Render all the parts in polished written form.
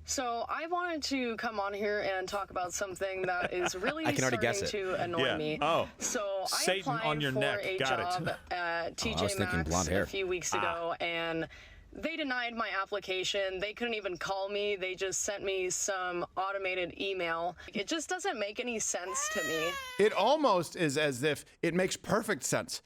So I wanted to come on here and talk about something that is really starting to annoy me. Oh, so I Satan applied on your for neck. a Got job it. at I was TJ thinking blonde Maxx hair. a few weeks ago, and they denied my application. They couldn't even call me. They just sent me some automated email. It just doesn't make any sense to me. It almost is as if it makes perfect sense.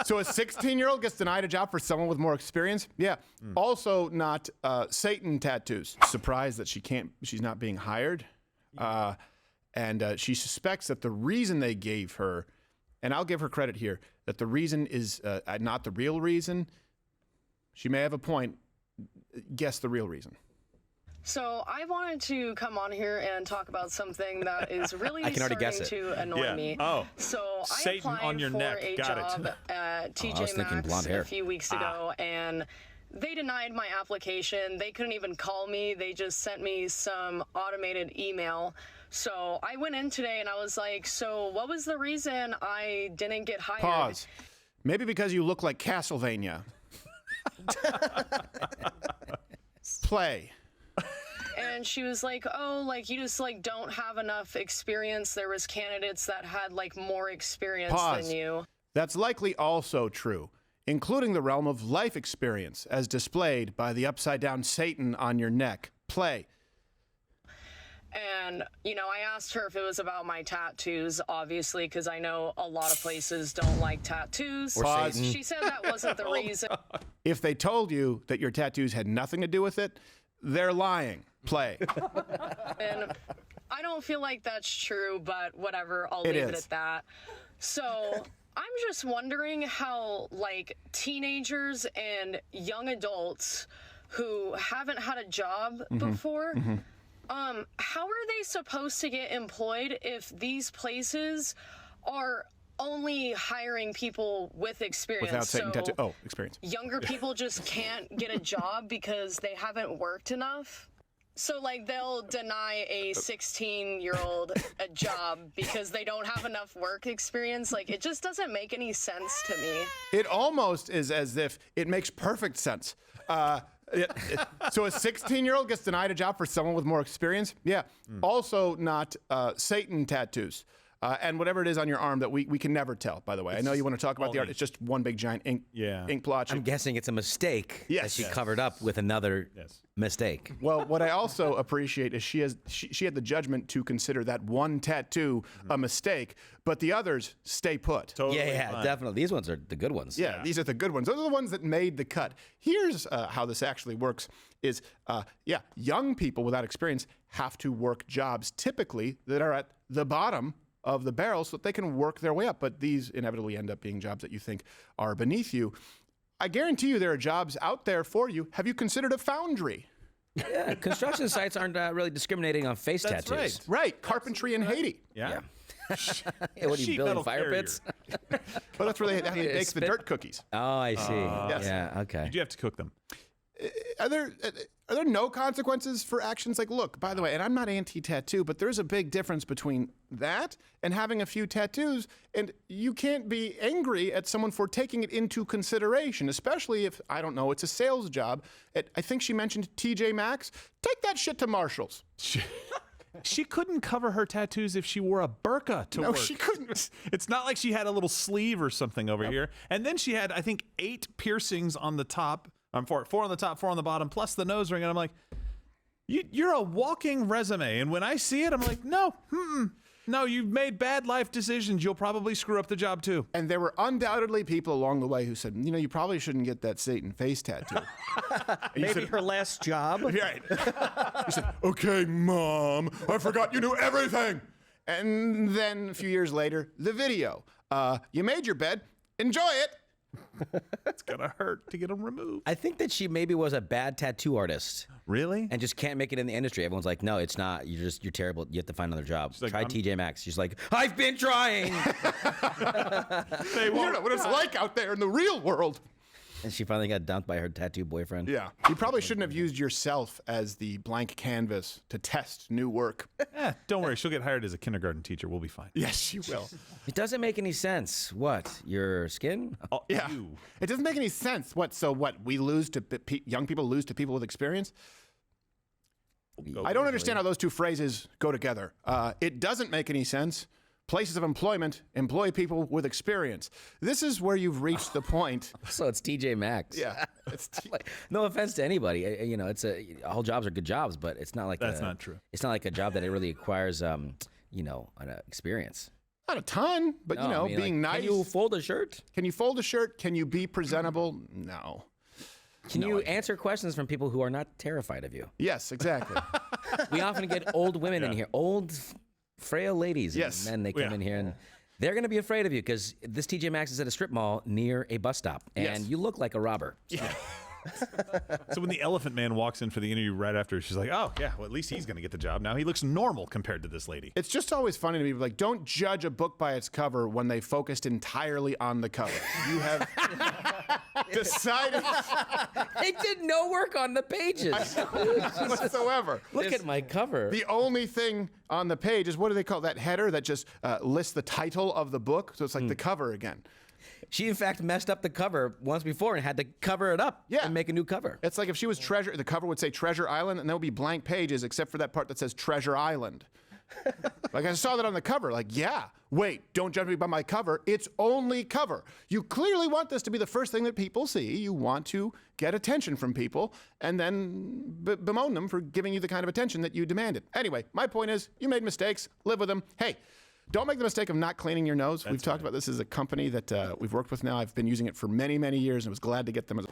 So a 16-year-old gets denied a job for someone with more experience? Yeah. Also not Satan tattoos. Surprised that she's not being hired. And she suspects that the reason they gave her, and I'll give her credit here, that the reason is not the real reason. She may have a point. Guess the real reason. So I wanted to come on here and talk about something that is really starting to annoy me. Oh, so I Satan applied on your for neck. a Got job it. at TJ I was thinking Maxx blonde hair. a few weeks ago, and they denied my application. They couldn't even call me. They just sent me some automated email. So I went in today and I was like, so what was the reason I didn't get hired? Pause. Maybe because you look like Castlevania. Play. And she was like, oh, like, you just, like, don't have enough experience. There was candidates that had, like, more experience Pause. than you. That's likely also true, including the realm of life experience, as displayed by the upside-down Satan on your neck. Play. And, you know, I asked her if it was about my tattoos, obviously, because I know a lot of places don't like tattoos. Pause. She said that wasn't the reason. If they told you that your tattoos had nothing to do with it, they're lying. Play. And I don't feel like that's true, but whatever, I'll leave it at that. So I'm just wondering how, like, teenagers and young adults who haven't had a job before, how are they supposed to get employed if these places are only hiring people with experience? Without Satan tattoo. Oh, experience. Younger people just can't get a job because they haven't worked enough. So, like, they'll deny a 16-year-old a job because they don't have enough work experience. Like, it just doesn't make any sense to me. It almost is as if it makes perfect sense. So a 16-year-old gets denied a job for someone with more experience? Yeah. Also not Satan tattoos. And whatever it is on your arm that we can never tell, by the way. I know you want to talk about the art. It's just one big giant ink blotch. I'm guessing it's a mistake that she Yes. covered up with another mistake. Well, what I also appreciate is she had the judgment to consider that one tattoo a mistake, but the others stay put. Totally Yeah, fine. definitely. These ones are the good ones. Yeah, these are the good ones. Those are the ones that made the cut. Here's how this actually works is, young people without experience have to work jobs typically that are at the bottom of the barrel so that they can work their way up. But these inevitably end up being jobs that you think are beneath you. I guarantee you there are jobs out there for you. Have you considered a foundry? Yeah, construction sites aren't really discriminating on face That's tattoos. Right, carpentry in Haiti. Yeah. Hey, what are you Sheet building, metal fire carrier. pits? Well, that's where they make the spit- dirt cookies. Oh, I see. Yes. Yeah, okay. You do have to cook them. Are there no consequences for actions like, look, by the way, and I'm not anti-tattoo, but there's a big difference between that and having a few tattoos, and you can't be angry at someone for taking it into consideration, especially if, I don't know, it's a sales job. I think she mentioned TJ Maxx. Take that shit to Marshall's. She couldn't cover her tattoos if she wore a burqa to work. No, she couldn't. It's not like she had a little sleeve or something over here. And then she had, I think, 8 piercings on the top. 4 on the top, 4 on the bottom, plus the nose ring. And I'm like, you're a walking resume. And when I see it, I'm like, no, you've made bad life decisions. You'll probably screw up the job too. And there were undoubtedly people along the way who said, you probably shouldn't get that Satan face tattoo. Maybe her last job. Right. He said, okay, Mom, I forgot you knew everything. And then a few years later, the video. You made your bed. Enjoy it. It's gonna hurt to get them removed. I think that she maybe was a bad tattoo artist Really? and just can't make it in the industry. Everyone's like, no, it's not. You're terrible. You have to find another job. like, Try I'm- TJ Maxx. She's like, I've been trying. They You don't won't. know what it's like out there in the real world. And she finally got dumped by her tattoo boyfriend. Yeah. You probably shouldn't have used yourself as the blank canvas to test new work. Don't worry. She'll get hired as a kindergarten teacher. We'll be fine. Yes, she will. It doesn't make any sense. What? Your skin? Oh, Yeah. you. It doesn't make any sense. So what? We lose to young people lose to people with experience? I don't understand how those two phrases go together. It doesn't make any sense. Places of employment employ people with experience. This is where you've reached the point. So it's TJ Maxx. Yeah. It's Like, no offense to anybody. You know, all jobs are good jobs, but it's not like That's not true. It's not like a job that it really requires, you know, an experience. not a ton, but No, you know, I mean, being like, nice. Can you fold a shirt? Can you fold a shirt? Can you be presentable? No. Can you answer questions from people who are not terrified of you? Yes, exactly. We often get old women in here, old, frail ladies. Yes. And men, they come in here and they're going to be afraid of you because this TJ Maxx is at a strip mall near a bus stop, and you look like a robber. So. So when the Elephant Man walks in for the interview right after, she's like, "Oh yeah, well at least he's going to get the job now. He looks normal compared to this lady." It's just always funny to me, like, don't judge a book by its cover when they focused entirely on the cover. You have decided They did no work on the pages. whatsoever. Look at my cover. The only thing on the page is, what do they call that header that just lists the title of the book? So it's like the cover again. She, in fact, messed up the cover once before and had to cover it up and make a new cover. It's like if she was Treasure, the cover would say Treasure Island, and there would be blank pages except for that part that says Treasure Island. Like, I saw that on the cover. Like, yeah, wait, don't judge me by my cover. It's only cover. You clearly want this to be the first thing that people see. You want to get attention from people and then bemoan them for giving you the kind of attention that you demanded. Anyway, my point is, you made mistakes. Live with them. Hey, don't make the mistake of not cleaning your nose. We've talked about this as a company that we've worked with now. I've been using it for many, many years and was glad to get them as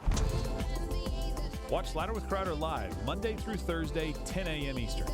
Watch Ladder with Crowder live Monday through Thursday, 10 a.m. Eastern.